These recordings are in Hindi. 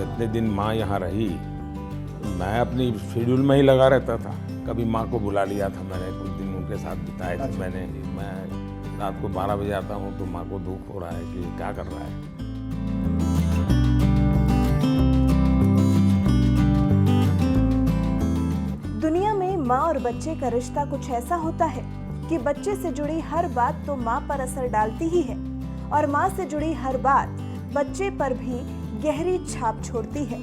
जितने दिन माँ यहाँ रही मैं अपनी शेड्यूल में ही लगा रहता था। कभी माँ को बुला लिया था मैंने, कुछ दिन उनके साथ बिताए थे मैंने। मैं रात को 12 बजे आता हूँ तो माँ को दुख हो रहा है कि क्या कर रहा है। दुनिया में माँ और बच्चे का रिश्ता कुछ ऐसा होता है कि बच्चे से जुड़ी हर बात तो माँ पर असर डालती ही है और माँ से जुड़ी हर बात बच्चे पर भी गहरी छाप छोड़ती है।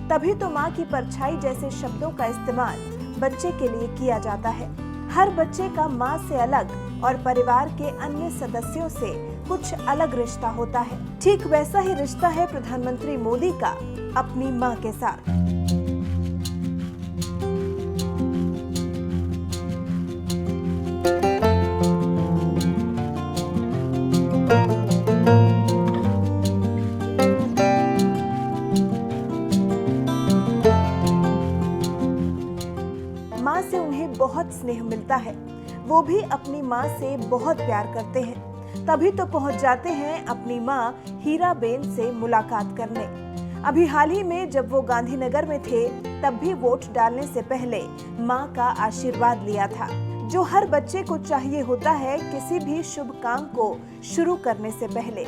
तभी तो माँ की परछाई जैसे शब्दों का इस्तेमाल बच्चे के लिए किया जाता है। हर बच्चे का माँ से अलग और परिवार के अन्य सदस्यों से कुछ अलग रिश्ता होता है। ठीक वैसा ही रिश्ता है प्रधानमंत्री मोदी का अपनी माँ के साथ। माँ से उन्हें बहुत स्नेह मिलता है, वो भी अपनी माँ से बहुत प्यार करते हैं। तभी तो पहुंच जाते हैं अपनी माँ हीराबेन से मुलाकात करने। अभी हाल ही में जब वो गांधीनगर में थे तब भी वोट डालने से पहले माँ का आशीर्वाद लिया था, जो हर बच्चे को चाहिए होता है किसी भी शुभ काम को शुरू करने से पहले।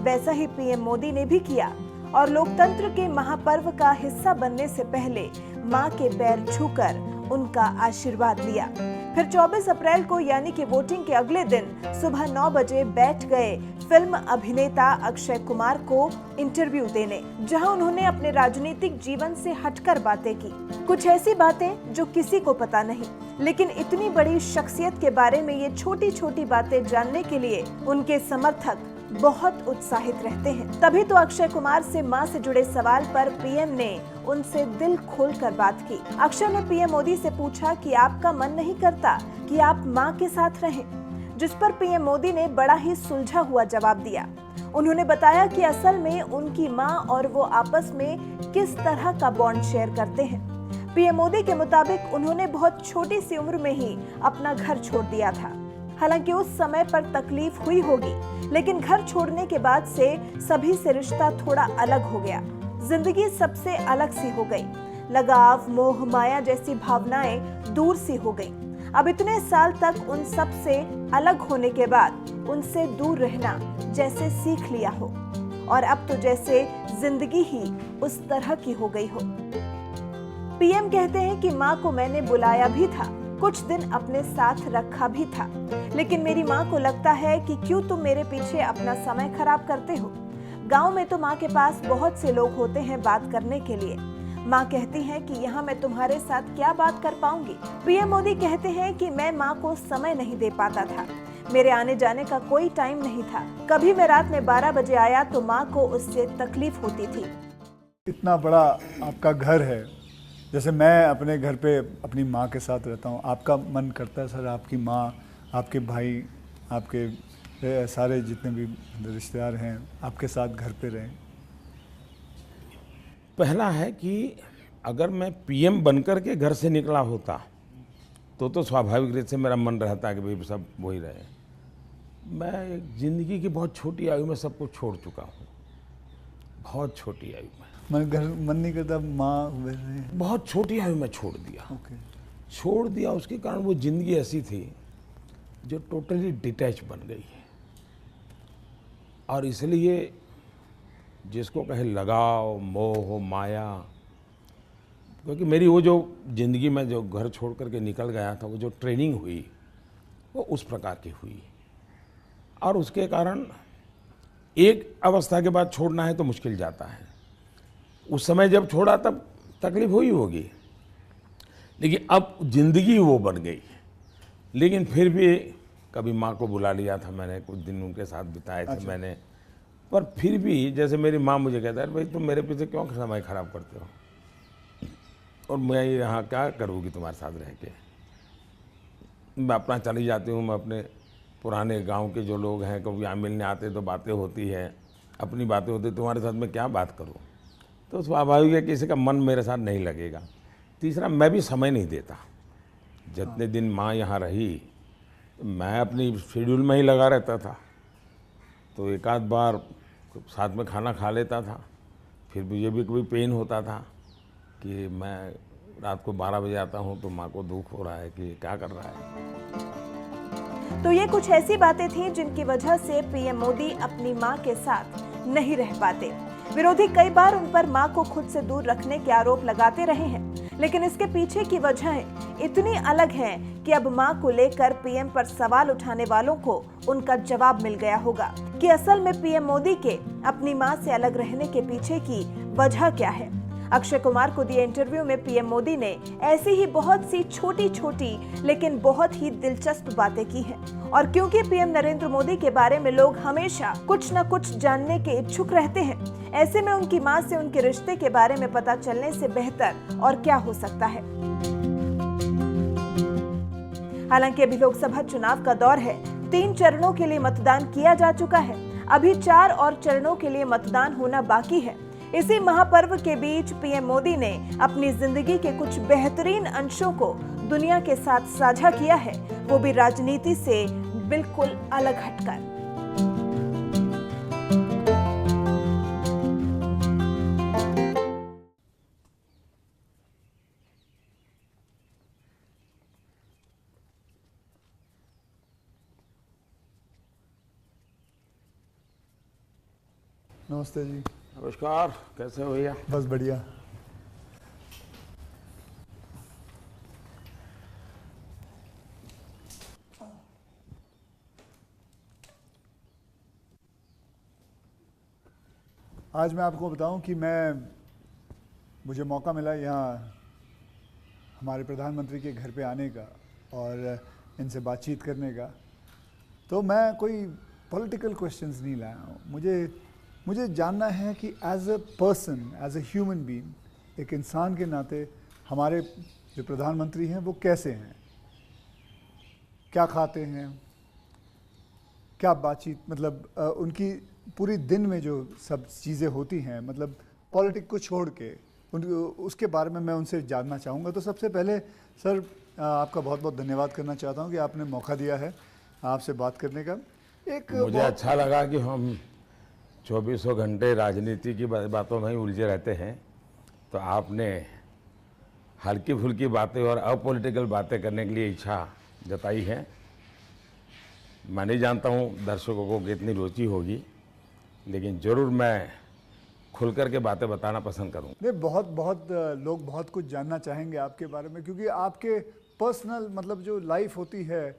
वैसा ही पीएम मोदी ने भी किया और लोकतंत्र के महापर्व का हिस्सा बनने से पहले माँ के पैर छूकर उनका आशीर्वाद लिया। फिर 24 अप्रैल को यानी कि वोटिंग के अगले दिन सुबह 9 बजे बैठ गए फिल्म अभिनेता अक्षय कुमार को इंटरव्यू देने, जहां उन्होंने अपने राजनीतिक जीवन से हटकर बातें की। कुछ ऐसी बातें जो किसी को पता नहीं, लेकिन इतनी बड़ी शख्सियत के बारे में ये छोटी छोटी बातें जानने के लिए उनके समर्थक बहुत उत्साहित रहते हैं। तभी तो अक्षय कुमार से मां से जुड़े सवाल पर पीएम ने उनसे दिल खोलकर बात की। अक्षय ने पीएम मोदी से पूछा कि आपका मन नहीं करता कि आप मां के साथ रहें, जिस पर पीएम मोदी ने बड़ा ही सुलझा हुआ जवाब दिया। उन्होंने बताया कि असल में उनकी मां और वो आपस में किस तरह का बॉन्ड शेयर करते हैं। पीएम मोदी के मुताबिक उन्होंने बहुत छोटी सी उम्र में ही अपना घर छोड़ दिया था। हालांकि उस समय पर तकलीफ हुई होगी, लेकिन घर छोड़ने के बाद से सभी से रिश्ता थोड़ा अलग हो गया। जिंदगी सबसे अलग सी हो गई। लगाव, मोह, माया जैसी भावनाएं दूर सी हो गई। अब इतने साल तक उन सब से अलग होने के बाद उनसे दूर रहना जैसे सीख लिया हो, और अब तो जैसे जिंदगी ही उस तरह की हो गई हो। पीएम कहते हैं कि माँ को मैंने बुलाया भी था, कुछ दिन अपने साथ रखा भी था, लेकिन मेरी माँ को लगता है कि क्यों तुम मेरे पीछे अपना समय खराब करते हो। गांव में तो माँ के पास बहुत से लोग होते हैं बात करने के लिए। माँ कहती हैं कि यहाँ मैं तुम्हारे साथ क्या बात कर पाऊंगी। पीएम मोदी कहते हैं कि मैं माँ को समय नहीं दे पाता था, मेरे आने जाने का कोई टाइम नहीं था। कभी मैं रात में 12 बजे आया तो माँ को उससे तकलीफ होती थी। इतना बड़ा आपका घर है, जैसे मैं अपने घर पे अपनी माँ के साथ रहता हूँ, आपका मन करता है सर आपकी माँ, आपके भाई, आपके सारे जितने भी रिश्तेदार हैं आपके साथ घर पे रहें? पहला है कि अगर मैं पीएम बनकर के घर से निकला होता तो स्वाभाविक रूप से मेरा मन रहता कि भाई सब वही रहे। मैं एक ज़िंदगी की बहुत छोटी आयु में सब कुछ छोड़ चुका हूँ, बहुत छोटी आयु में। मन नहीं करता माँ बहुत छोटी आयु में छोड़ दिया। छोड़ दिया उसके कारण वो ज़िंदगी ऐसी थी जो टोटली डिटैच बन गई है। और इसलिए जिसको कहे लगाव, मोह, माया, क्योंकि मेरी वो जो ज़िंदगी में जो घर छोड़ करके निकल गया था, वो जो ट्रेनिंग हुई वो उस प्रकार की हुई, और उसके कारण एक अवस्था के बाद छोड़ना है तो मुश्किल जाता है। उस समय जब छोड़ा तब तकलीफ हुई होगी, लेकिन अब ज़िंदगी वो बन गई। लेकिन फिर भी कभी माँ को बुला लिया था मैंने, कुछ दिन उनके साथ बिताए थे मैंने। पर फिर भी जैसे मेरी माँ मुझे कहता है भाई तुम मेरे पीछे क्यों समय खराब करते हो, और मैं यहाँ क्या करूँगी तुम्हारे साथ रह के। मैं अपना चली जाती हूँ, मैं अपने पुराने गांव के जो लोग हैं कभी यहाँ मिलने आते तो बातें होती है, अपनी बातें होती, तुम्हारे साथ मैं क्या बात करूँ। तो स्वाभाविक है किसी का मन मेरे साथ नहीं लगेगा। तीसरा, मैं भी समय नहीं देता। जितने दिन माँ यहाँ रही मैं अपनी शेड्यूल में ही लगा रहता था, तो एक आध बार साथ में खाना खा लेता था, फिर मुझे भी कभी पेन होता था कि मैं रात को 12 बजे आता हूँ तो माँ को दुख हो रहा है कि क्या कर रहा है। तो ये कुछ ऐसी बातें थीं जिनकी वजह से पीएम मोदी अपनी मां के साथ नहीं रह पाते। विरोधी कई बार उन पर मां को खुद से दूर रखने के आरोप लगाते रहे हैं, लेकिन इसके पीछे की वजहें इतनी अलग हैं कि अब मां को लेकर पीएम पर सवाल उठाने वालों को उनका जवाब मिल गया होगा कि असल में पीएम मोदी के अपनी मां से अलग रहने के पीछे की वजह क्या है। अक्षय कुमार को दिए इंटरव्यू में पीएम मोदी ने ऐसी ही बहुत सी छोटी छोटी लेकिन बहुत ही दिलचस्प बातें की हैं। और क्योंकि पीएम नरेंद्र मोदी के बारे में लोग हमेशा कुछ न कुछ जानने के इच्छुक रहते हैं, ऐसे में उनकी मां से उनके रिश्ते के बारे में पता चलने से बेहतर और क्या हो सकता है। हालांकि अभी लोकसभा चुनाव का दौर है, 3 चरणों के लिए मतदान किया जा चुका है, अभी 4 और चरणों के लिए मतदान होना बाकी है। इसी महापर्व के बीच पीएम मोदी ने अपनी जिंदगी के कुछ बेहतरीन अंशों को दुनिया के साथ साझा किया है, वो भी राजनीति से बिल्कुल अलग हटकर। नमस्ते जी। नमस्कार, कैसे हो भैया? बस बढ़िया। आज मैं आपको बताऊं कि मुझे मौका मिला यहाँ हमारे प्रधानमंत्री के घर पे आने का और इनसे बातचीत करने का। तो मैं कोई पॉलिटिकल क्वेश्चंस नहीं लाया हूँ। मुझे जानना है कि as a person, as a human being, एक इंसान के नाते हमारे जो प्रधानमंत्री हैं वो कैसे हैं, क्या खाते हैं, क्या बातचीत, मतलब उनकी पूरी दिन में जो सब चीज़ें होती हैं, मतलब पॉलिटिक्स को छोड़ के उसके बारे में मैं उनसे जानना चाहूँगा। तो सबसे पहले सर आपका बहुत बहुत धन्यवाद करना चाहता हूँ कि आपने मौका दिया है आपसे बात करने का। मुझे अच्छा लगा कि हम 2400 घंटे राजनीति की बातों में ही उलझे रहते हैं, तो आपने हल्की फुल्की बातें और अपॉलिटिकल बातें करने के लिए इच्छा जताई है। मैं नहीं जानता हूँ दर्शकों को कितनी रुचि होगी, लेकिन ज़रूर मैं खुल कर के बातें बताना पसंद करूँगा। नहीं, बहुत लोग बहुत कुछ जानना चाहेंगे आपके बारे में, क्योंकि आपके पर्सनल मतलब जो लाइफ होती है,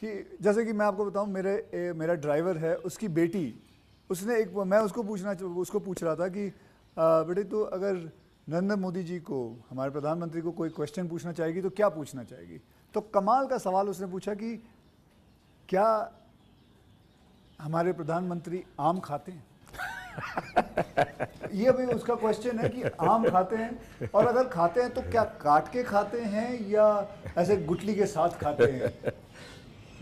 कि जैसे कि मैं आपको बताऊँ, मेरा ड्राइवर है, उसकी बेटी, मैं उसको पूछ रहा था कि बेटे तो अगर नरेंद्र मोदी जी को, हमारे प्रधानमंत्री को कोई क्वेश्चन पूछना चाहेगी तो क्या पूछना चाहेगी? तो कमाल का सवाल उसने पूछा कि क्या हमारे प्रधानमंत्री आम खाते हैं? ये भी उसका क्वेश्चन है कि आम खाते हैं, और अगर खाते हैं तो क्या काट के खाते हैं या ऐसे गुठली के साथ खाते हैं?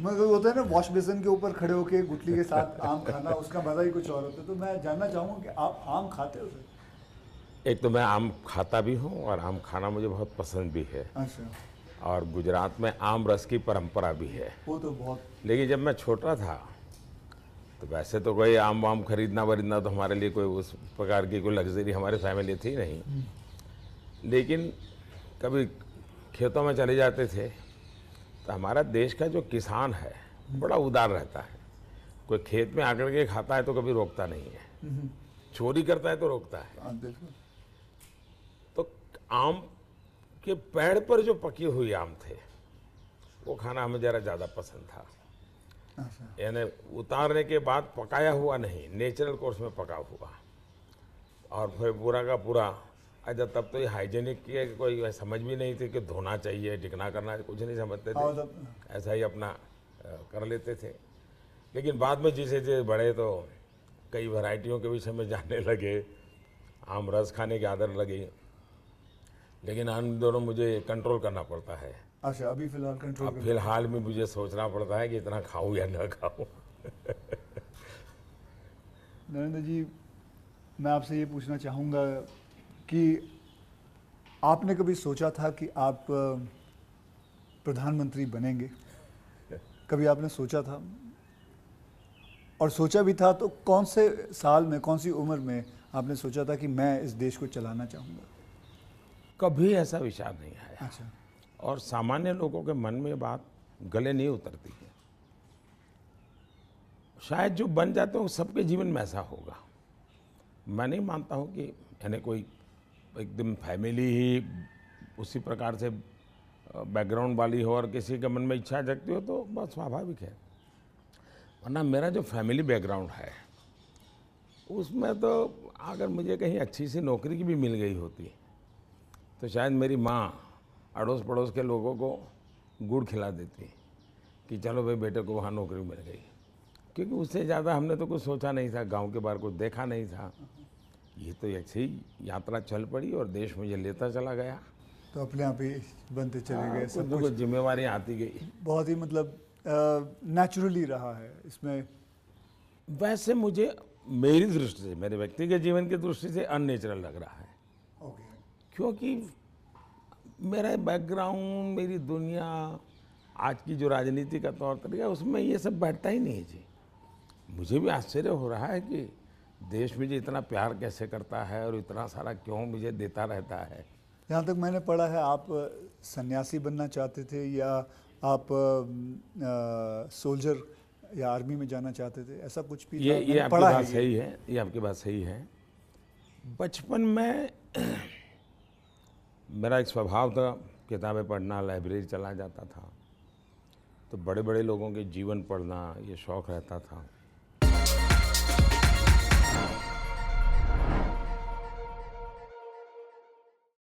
मतलब होता है ना, वॉश बेसिन के ऊपर खड़े होके गुठली के साथ आम खाना, उसका मज़ा ही कुछ और होता है। तो मैं जानना चाहूँगा कि आप आम खाते हो सर? एक तो मैं आम खाता भी हूँ और आम खाना मुझे बहुत पसंद भी है। अच्छा। और गुजरात में आम रस की परंपरा भी है। वो तो बहुत। लेकिन जब मैं छोटा था तो वैसे तो कोई आम वाम खरीदना वरीदना तो हमारे लिए कोई उस प्रकार की कोई लग्जरी हमारे फैमिली थी नहीं। लेकिन कभी खेतों में चले जाते थे तो हमारा देश का जो किसान है बड़ा उदार रहता है। कोई खेत में आकर के खाता है तो कभी रोकता नहीं है, चोरी करता है तो रोकता है। तो आम के पेड़ पर जो पके हुए आम थे वो खाना हमें ज़रा ज़्यादा पसंद था। यानी उतारने के बाद पकाया हुआ नहीं, नेचुरल कोर्स में पका हुआ, और फिर पूरा का पूरा। अच्छा, तब तो ये हाइजीनिक की कोई समझ भी नहीं थी कि धोना चाहिए, टिकना करना, कुछ नहीं समझते थे, ऐसा ही अपना कर लेते थे। लेकिन बाद में जैसे जैसे बड़े तो कई वैरायटियों के विषय में जानने लगे, आम रस खाने की आदत लगी। लेकिन इन दोनों मुझे कंट्रोल करना पड़ता है। अच्छा, अभी फिलहाल कंट्रोल? अब फिलहाल में मुझे सोचना पड़ता है कि इतना खाऊं या ना खाऊं। नरेंद्र जी, मैं आपसे ये पूछना चाहूँगा कि आपने कभी सोचा था कि आप प्रधानमंत्री बनेंगे? कभी आपने सोचा था? और सोचा भी था तो कौन से साल में, कौन सी उम्र में आपने सोचा था कि मैं इस देश को चलाना चाहूँगा? कभी ऐसा विचार नहीं आया। अच्छा। और सामान्य लोगों के मन में बात गले नहीं उतरती है। शायद जो बन जाते हैं सबके जीवन में ऐसा होगा। मैं नहीं मानता हूँ कि यानी कोई एकदम फैमिली ही उसी प्रकार से बैकग्राउंड वाली हो और किसी के मन में इच्छा जगती हो तो बहुत स्वाभाविक है। वरना मेरा जो फैमिली बैकग्राउंड है उसमें तो अगर मुझे कहीं अच्छी सी नौकरी की भी मिल गई होती तो शायद मेरी माँ अड़ोस पड़ोस के लोगों को गुड़ खिला देती कि चलो भाई बेटे को वहाँ नौकरी मिल गई, क्योंकि उससे ज़्यादा हमने तो कुछ सोचा नहीं था, गांव के बाहर कुछ देखा नहीं था। ये तो ऐसे ही यात्रा चल पड़ी और देश मुझे लेता चला गया। तो अपने आप ही बनते चले गए, सब कुछ कुछ जिम्मेवारी आती गई। बहुत ही मतलब नेचुरली रहा है इसमें। वैसे मुझे मेरी दृष्टि से, मेरे व्यक्तिगत जीवन की दृष्टि से अननेचुरल लग रहा है, ओके। क्योंकि मेरा बैकग्राउंड, मेरी दुनिया, आज की जो राजनीति का तौर तरीका उसमें ये सब बैठता ही नहीं है जी। मुझे भी आश्चर्य हो रहा है कि देश मुझे इतना प्यार कैसे करता है और इतना सारा क्यों मुझे देता रहता है। जहाँ तक मैंने पढ़ा है आप सन्यासी बनना चाहते थे या आप सोल्जर या आर्मी में जाना चाहते थे, ऐसा कुछ भी था? ये आपकी बात सही है, ये आपकी बात सही है। बचपन में मेरा एक स्वभाव था किताबें पढ़ना, लाइब्रेरी चला जाता था, तो बड़े बड़े लोगों के जीवन पढ़ना ये शौक़ रहता था।